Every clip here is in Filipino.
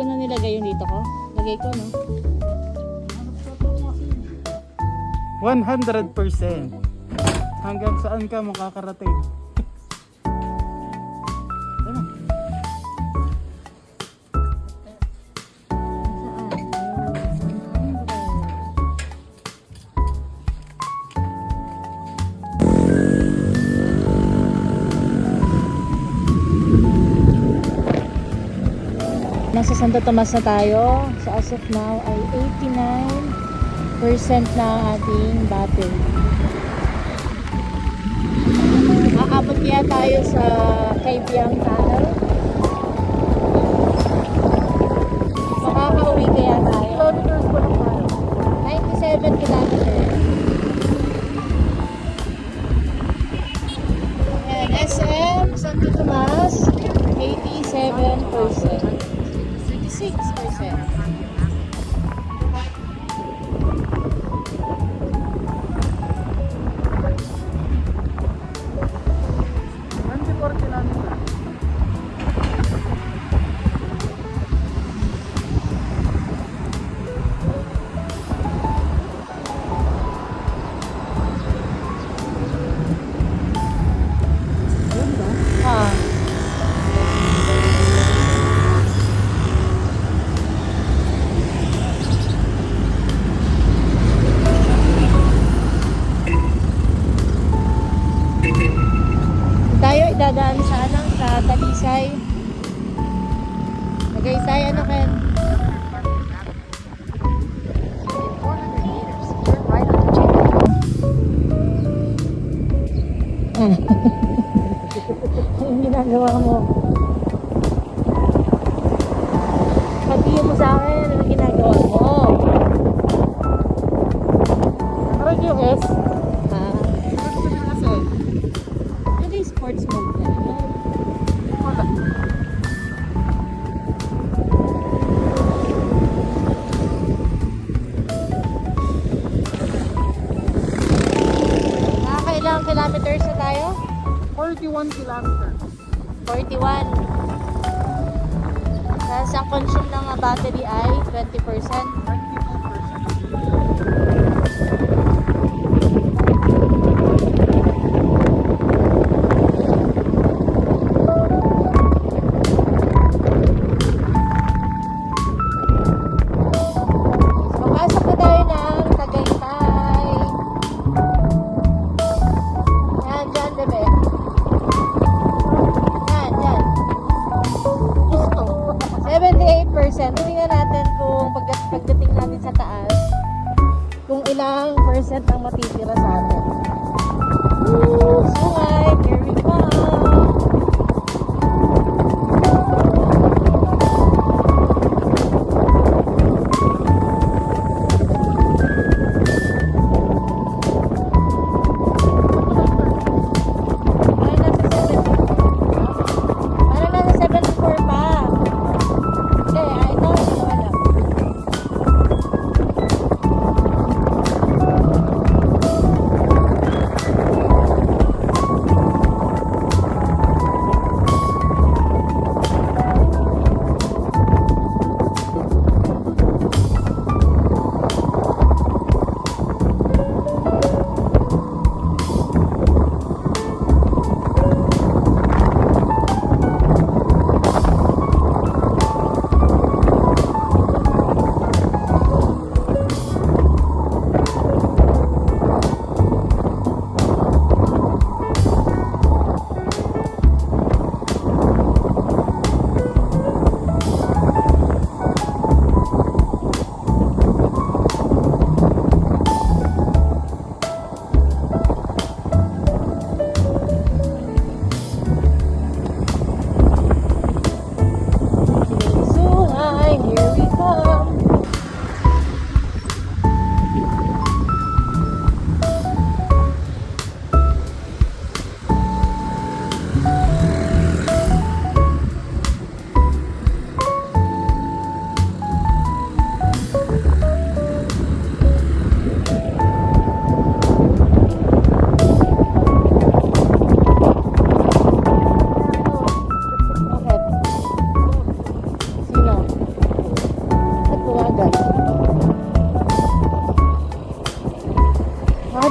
ko na nilagay yung dito ko. Lagay ko, no? 100%. Hanggang saan ka makakarating? Ano? Nasa Santo Tomas na tayo. So as of now ay 89% na ang ating battery. Aabot kaya tayo sa Kaibiyang Tunnel. Makakauwi kaya tayo. Kilometers pa lang tayo. 97 kilometers. And SM Santo Tomas 87%. 36%. Tayo idadaan sa ano, sa Talisay. Tagaytay, ano Ken? Anong ginagawa mo? Sabihin mo sa akin, anong ginagawa mo? Parang yung S. Ano yung sports mode na? Wala. Nakakailang kilometers na tayo? 41 kilometers. 41. Tapos ang consume ng battery ay 20%. 92%. Papasok na tayo ng Tagaytay. Yan, dyan, bebe. Yan, dyan. Gusto. 78%. Tingnan natin kung pagdating natin sa taas, kung ilang percent ang matitira sa atin. Woo! Sungay! Here we go! Parang nasa 74 pa. Hindi, ito, wala.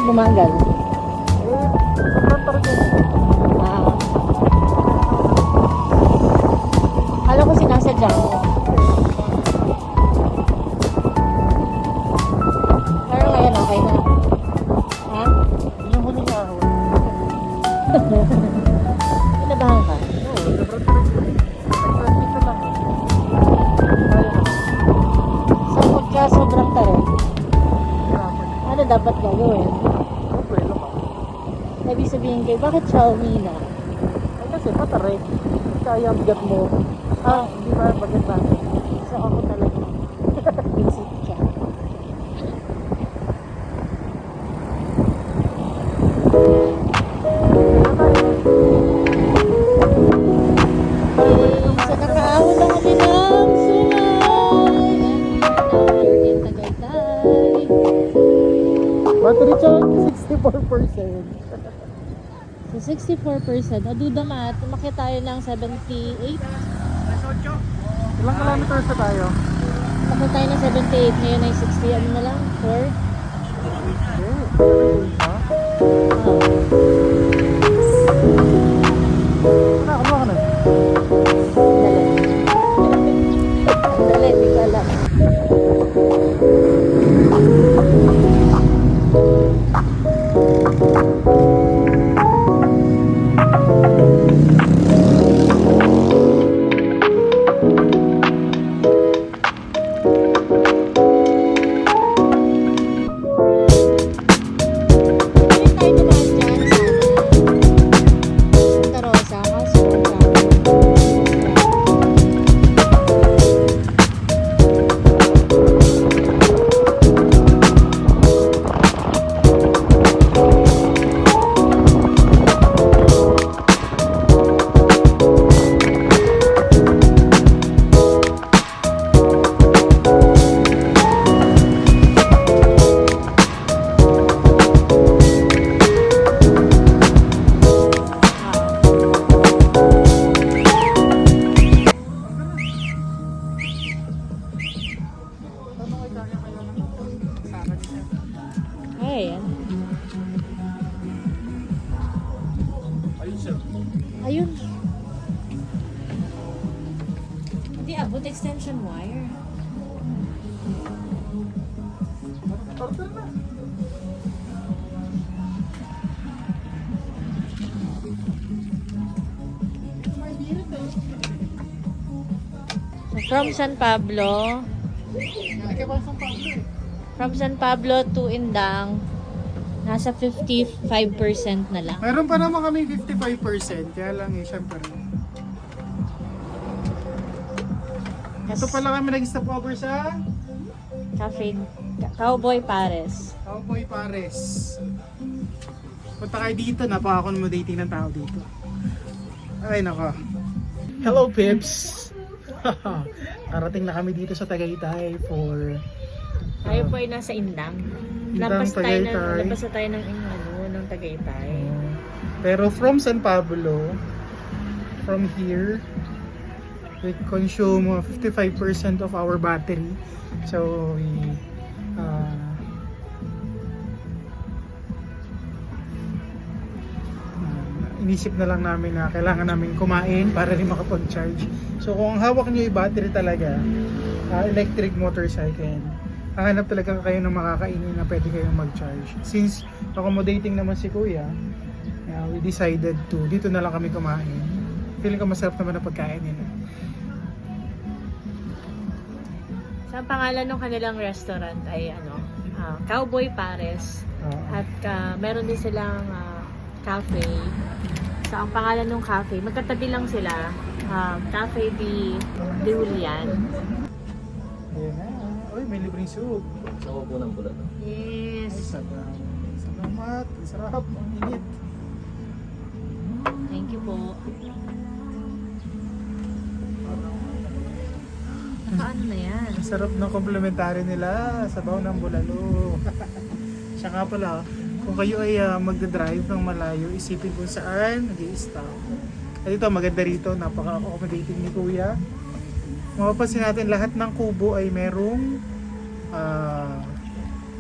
bumagal? Sobrang target. Ah. Alam ko sinasadya mo. Pero ngayon okay na. Ha? Yung huli niya ako. Kinabahan ka? Oo, sobrang target. Nag-traffic ka lang. Kaya na. So pagka sobrang tarik, Grabe. ano dapat gagawin? Okay lang ba? Ibig sabihin kayo, bakit Xiaomi na? Ay kasi patare. Kaya ang bigat mo. Hindi ba bagat natin? So ako talaga. Visit siya. So nakaahon na kami ng sulay. And we are now here in Tagaytay. Battery charge 64%. So 64%. O duda mat, umakit tayo ng 78. Ilang kilometers na tayo? Umakit tayo ng 78. Ngayon ay 60. Ano na lang? 4? Okay. Ha? Kumuha ka na. Dali. Dali, di ko alam. Pwede tayo dumaan dyan sa Santa Rosa. Kaso, ang dami. Ayan. Ayun. Hindi abot extension wire. So from San Pablo, to Indang, nasa 55% na lang. Meron pa naman kami 55%. Kaya lang syempre. Ito pala kami nag-stop over sa Cafe Cowboy Pares. Cowboy Pares. Punta kayo dito, napaka-accommodating ng tao dito. Ay nako. Hello Pips! Narating na kami dito sa Tagaytay for Tayo po ay nasa Indang. Indang, Tagaytay. Labas na tayo ng Tagaytay. Pero from San Pablo, from here, we consume 55% of our battery. So we inisip na lang namin na kailangan namin kumain para rin makapag-charge. So kung ang hawak nyo yung battery talaga, electric motorcycle, hahanap talaga kayo ng makakainin na pwede kayong mag-charge. Since accommodating naman si Kuya, we decided to dito na lang kami kumain. Feeling ko masarap naman ang pagkain nila. So ang pangalan ng kanilang restaurant ay Cowboy Pares. At meron din silang cafe. So ang pangalan ng cafe, magkatabi lang sila. Cafe de Julian. Ayan na. Uy, may libreng soup. Sa ko po ng pula. Ay, Yes. sarap. Salamat. Sarap. Ang init. Thank you po. Nakaano na yan? Ang sarap ng komplementary nila. Sabaw ng bulalo. Siya nga pala, kung kayo ay magdadrive ng malayo, isipin kung saan nag-i-stop. At ito, maganda rito. Napaka-accommodating ni Kuya. Mapapansin natin, lahat ng kubo ay merong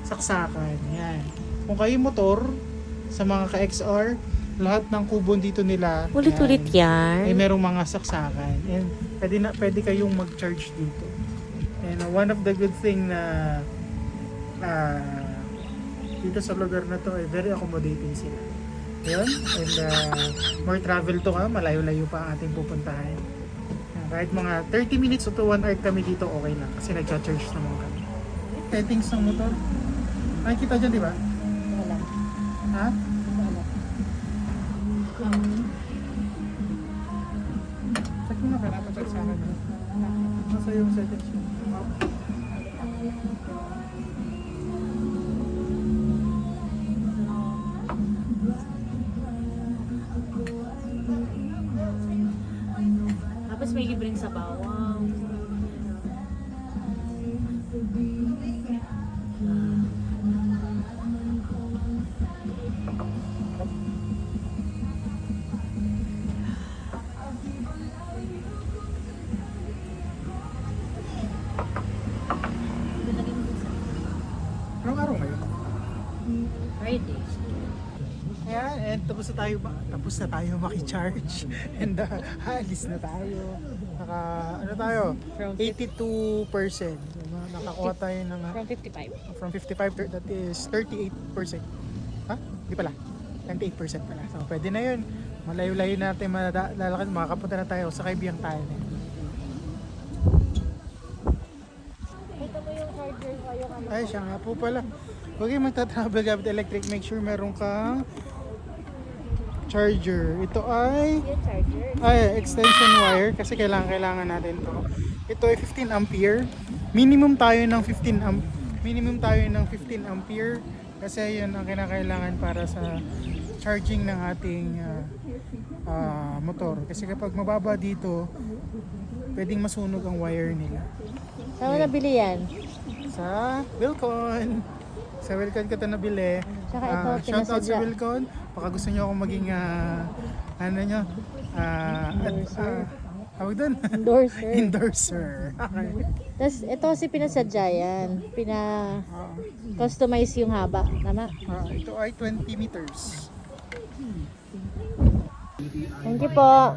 saksakan. Yan. kung kayo motor, sa mga ka-XR, lahat ng kubon dito nila, Ulit-ulit ay yan. merong mga saksakan. And pwede kayong mag-charge dito. And one of the good thing na dito sa lugar na to ay very accommodating sila. Yun. And more travel to ka, malayo-layo pa ang ating pupuntahan. Kahit mga 30 minutes to 1 hour kami dito, okay lang. Kasi nag-charge naman kami. Settings ng motor. Nakikita dyan, di ba? Wala. Ha? Wala. Check mo na ka, napacheck sa akin. Nasa yung settings mo. Tapos may libreng sa bawang. Anong araw ngayon? Friday. Ayan, and tapos na tayo maki-charge. And alis na tayo. Ano tayo? 82%. Nakakuha tayo ng From 55. from 55 that is 38%. Ha? Di pala. 28% pala. So pwede na yun. Malayo-layo natin lalakad. Makakapunta na tayo sa Kaibiyang tayo. Ito mo yung charger ko, yung ano. Ay, siya nga po pala. Huwag kayong magta-travel gamit electric. Make sure meron kang charger. Ito ay Yung charger. extension wire kasi kailangan natin to. Ito ay 15 ampere. Minimum tayo ng 15 ampere kasi yun ang kinakailangan para sa charging ng ating motor. Kasi kapag mababa dito, pwedeng masunog ang wire nila. Saan mo nabili yan? Sa Wilcon. Sa Wilcon ko ito nabili. Tsaka ito, Shout out sa pinasadya. Wilcon. Baka gusto nyo akong maging tawag doon? Endorser. Endorser. Okay. Tapos ito kasi pinasadya yan. Customize yung haba. Tama? Ito ay 20 meters. Thank you po.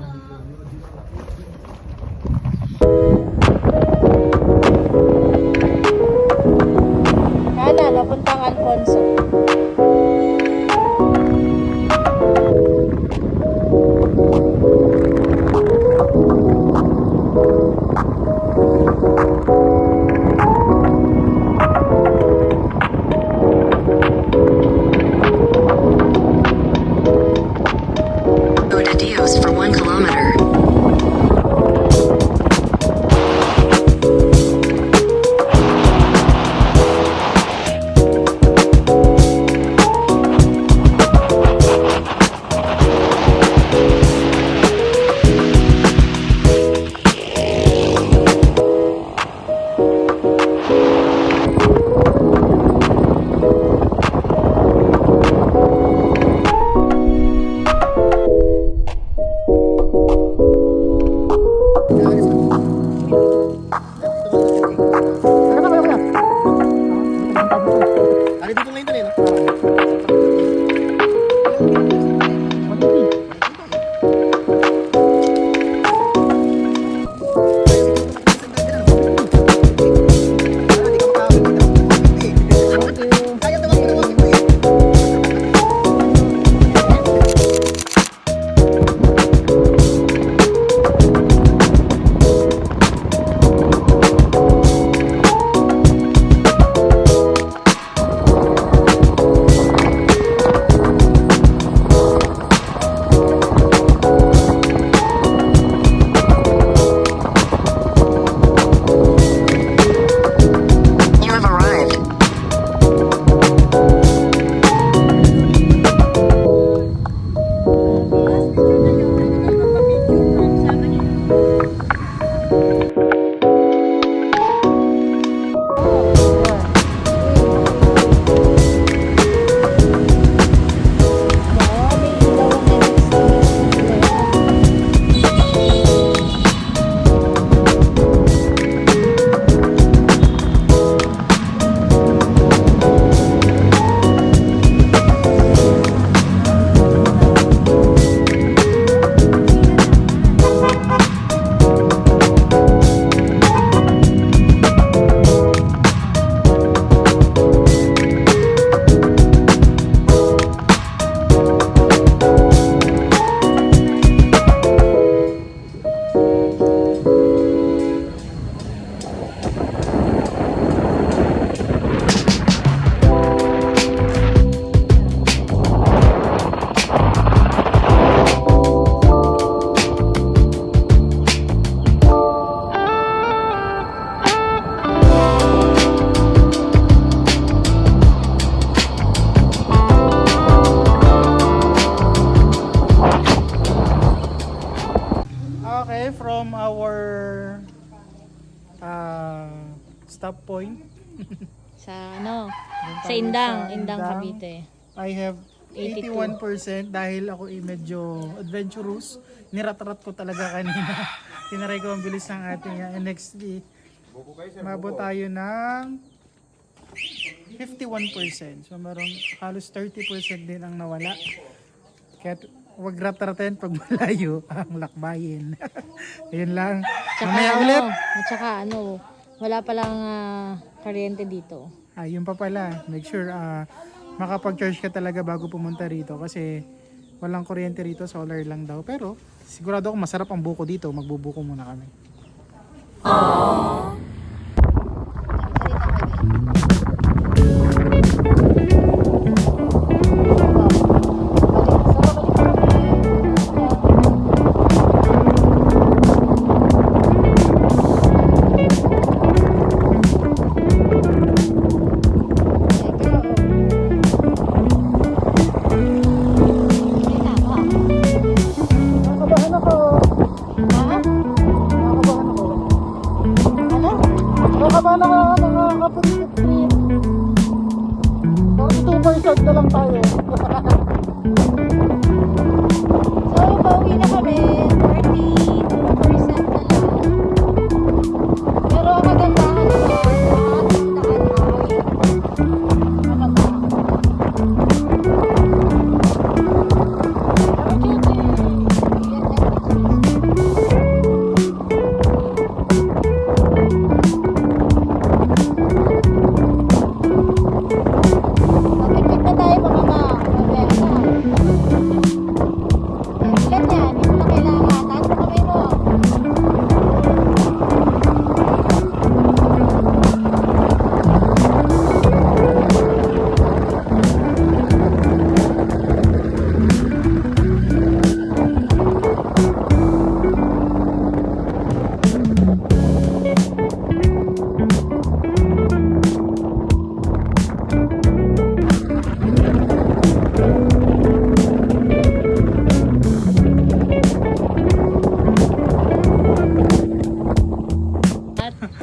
Kanan, napuntang Alfonso. Go to Dios for 1 kilometer. stop point. Sa ano? Doon Sa tayo Indang, sa Indang Cavite. I have 82. 81% dahil ako medyo adventurous. Nirat-rat ko talaga kanina. Tinaray ko ang bilis ng ating NXT. Mabot tayo ng 51%. So meron halos 30% din ang nawala. Kaya wag rat-ratin pag malayo ang lakbayin. Ayun lang. Tsaka Mamaya ano, ulit. at saka ano, wala palang kuryente dito. Yun pa pala. Make sure makapag-charge ka talaga bago pumunta rito kasi walang kuryente rito, solar lang daw. Pero sigurado ako masarap ang buko dito. Magbubuko muna kami. Nakabahan ako. Nakabahan ako. Nakabahan ako mga kapatid trip. 42% na lang tayo. So, pauwi na kami. 42% na lang. Pero maganda ang ating daan ay maganda. Pagkikit na tayo mga mabeka. Ilan yan? Hindi mo na kailangan. Taas mo kamay mo.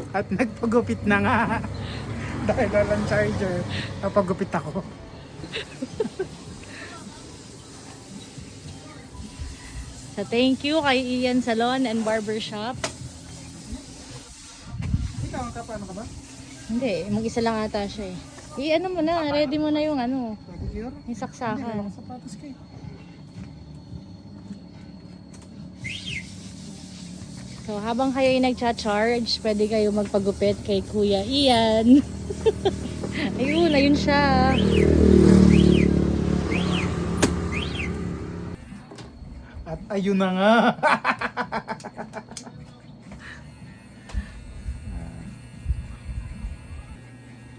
At nagpagupit na nga. Dahil walang charger, napagupit ako. So, thank you kay Ian Salon and Barbershop. Ikaw, ano ka ba? Hindi, mag-isa lang ata siya eh. I-ano mo na, ready mo na yung ano, Pedicure? yung Hindi, saksakan. walang sapatos kayo. So, habang kayo ay nagcha-charge, pwede kayo magpagupit kay Kuya Ian. Ayun, ayun siya. At ayun na nga.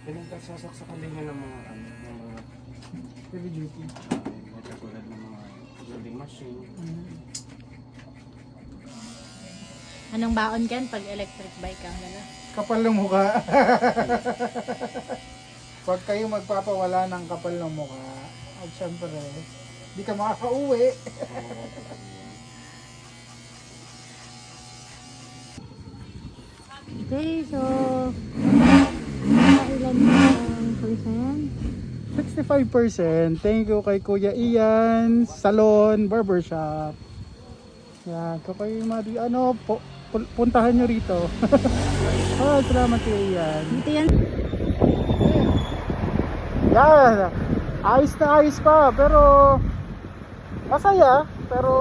Pinagsasak sa kanila ng mga Heavy duty. katulad ng mga welding machine. Anong baon Ken pag electric bike ang dala? Kapal ng mukha. Pag kayo magpapawala ng kapal ng mukha, at syempre, di ka makakauwi. Okay, so ilan ang percent? 65%. Thank you kay Kuya Ian Salon Barbershop. Yan, kung kayo puntahan nyo rito. Salamat Kuya Ian. Dito yan. Yan, ayos na ayos pa, pero masaya, pero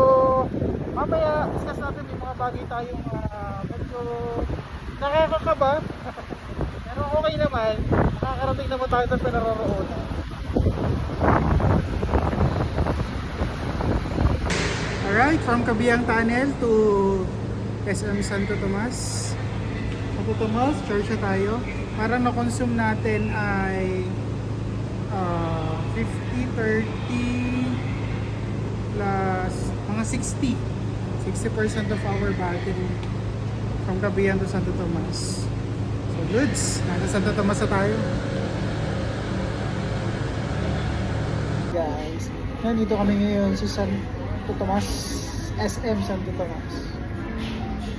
mamaya discuss natin yung mga bagay tayong medyo nakakakaba. Pero okay naman, nakakarating naman tayo sa pinaroroonan. Alright, from Kabiang Tunnel to SM Santo Tomas. Santo Tomas, church na tayo. Parang na-consume natin ay 50, 30 plus mga 60% of our battery from Kabiang to Santo Tomas. So goods, nasa Santo Tomas na tayo. Guys, nandito kami ngayon sa Santo Tomas, SM Santo Tomas.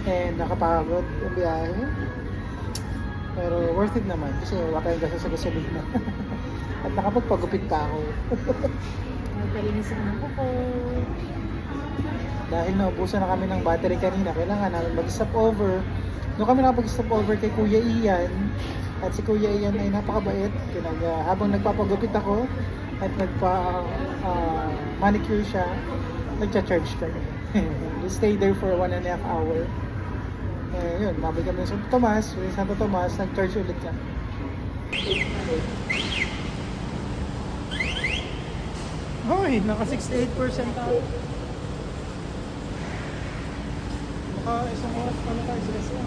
And nakapagod yung biyahe. Pero worth it naman kasi wala kayong gastos sa gasolina na. At nakapagpagupit pa ako. Nagpalinis ako ng kuko. Dahil naubusan na kami ng battery kanina, kailangan namin mag-stop over. Doon kami nakapag-stop over kay Kuya Ian. At si Kuya Ian ay napakabait. Habang nagpapagupit ako at manicure siya, nagcha-charge kami. We stay there for 1.5 hour. Yun, mabay kami sa Tomas, Santo Tomas, nag-charge ulit kami. Hoy, naka 68% tayo. Naka isang oras pa na tayo sila siya.